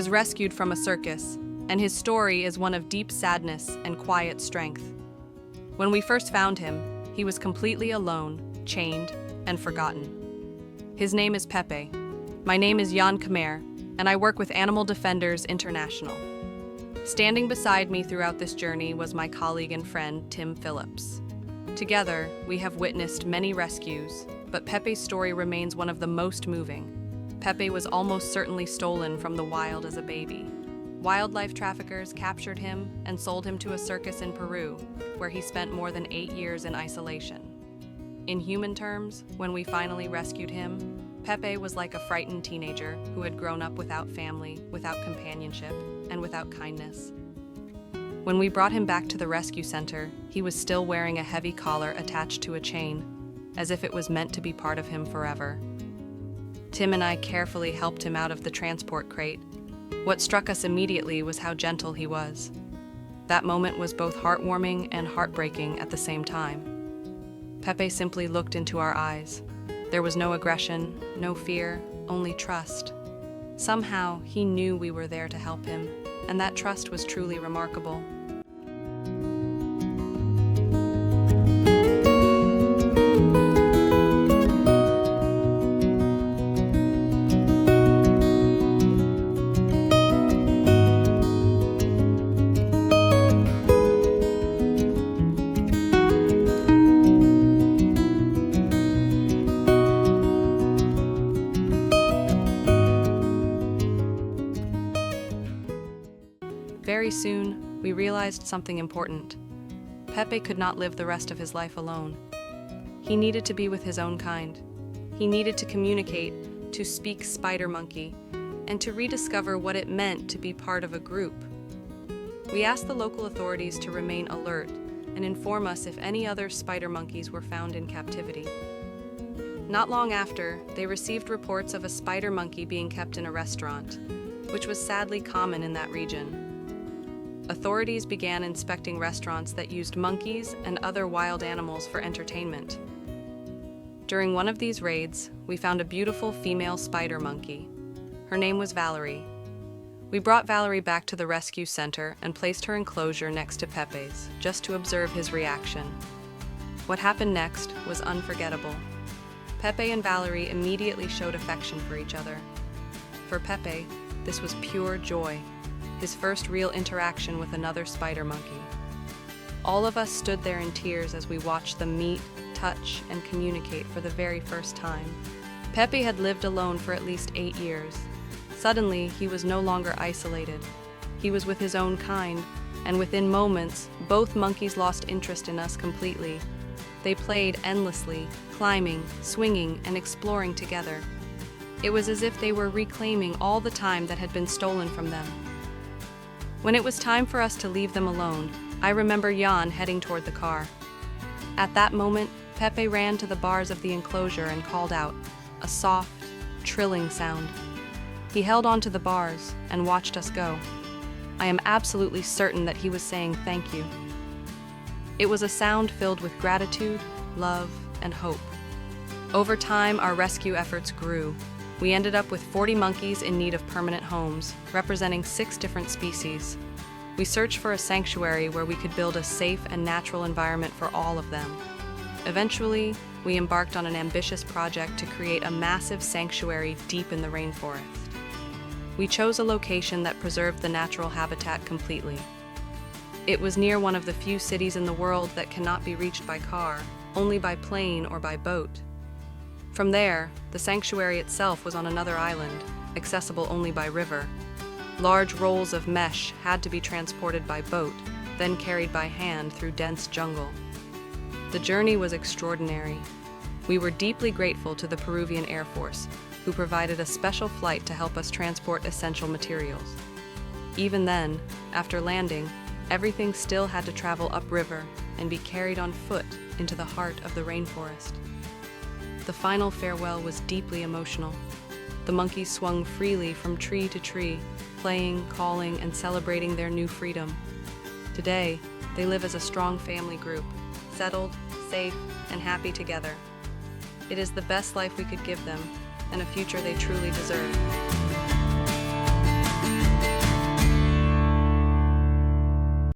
was rescued from a circus, and his story is one of deep sadness and quiet strength. When we first found him, he was completely alone, chained, and forgotten. His name is Pepe. My name is Jan Khmer, and I work with Animal Defenders International. Standing beside me throughout this journey was my colleague and friend, Tim Phillips. Together, we have witnessed many rescues, but Pepe's story remains one of the most moving. Pepe was almost certainly stolen from the wild as a baby. Wildlife traffickers captured him and sold him to a circus in Peru, where he spent more than 8 years in isolation. In human terms, when we finally rescued him, Pepe was like a frightened teenager who had grown up without family, without companionship, and without kindness. When we brought him back to the rescue center, he was still wearing a heavy collar attached to a chain, as if it was meant to be part of him forever. Tim and I carefully helped him out of the transport crate. What struck us immediately was how gentle he was. That moment was both heartwarming and heartbreaking at the same time. Pepe simply looked into our eyes. There was no aggression, no fear, only trust. Somehow, he knew we were there to help him, and that trust was truly remarkable. Very soon, we realized something important. Pepe could not live the rest of his life alone. He needed to be with his own kind. He needed to communicate, to speak spider monkey, and to rediscover what it meant to be part of a group. We asked the local authorities to remain alert and inform us if any other spider monkeys were found in captivity. Not long after, they received reports of a spider monkey being kept in a restaurant, which was sadly common in that region. Authorities began inspecting restaurants that used monkeys and other wild animals for entertainment. During one of these raids, we found a beautiful female spider monkey. Her name was Valerie. We brought Valerie back to the rescue center and placed her enclosure next to Pepe's, just to observe his reaction. What happened next was unforgettable. Pepe and Valerie immediately showed affection for each other. For Pepe, this was pure joy. His first real interaction with another spider monkey. All of us stood there in tears as we watched them meet, touch, and communicate for the very first time. Pepe had lived alone for at least 8 years. Suddenly, he was no longer isolated. He was with his own kind, and within moments, both monkeys lost interest in us completely. They played endlessly, climbing, swinging, and exploring together. It was as if they were reclaiming all the time that had been stolen from them. When it was time for us to leave them alone, I remember Jan heading toward the car. At that moment, Pepe ran to the bars of the enclosure and called out, a soft, trilling sound. He held onto the bars and watched us go. I am absolutely certain that he was saying thank you. It was a sound filled with gratitude, love, and hope. Over time, our rescue efforts grew. We ended up with 40 monkeys in need of permanent homes, representing 6 different species. We searched for a sanctuary where we could build a safe and natural environment for all of them. Eventually, we embarked on an ambitious project to create a massive sanctuary deep in the rainforest. We chose a location that preserved the natural habitat completely. It was near one of the few cities in the world that cannot be reached by car, only by plane or by boat. From there, the sanctuary itself was on another island, accessible only by river. Large rolls of mesh had to be transported by boat, then carried by hand through dense jungle. The journey was extraordinary. We were deeply grateful to the Peruvian Air Force, who provided a special flight to help us transport essential materials. Even then, after landing, everything still had to travel upriver and be carried on foot into the heart of the rainforest. The final farewell was deeply emotional. The monkeys swung freely from tree to tree, playing, calling, and celebrating their new freedom. Today, they live as a strong family group, settled, safe, and happy together. It is the best life we could give them, and a future they truly deserve.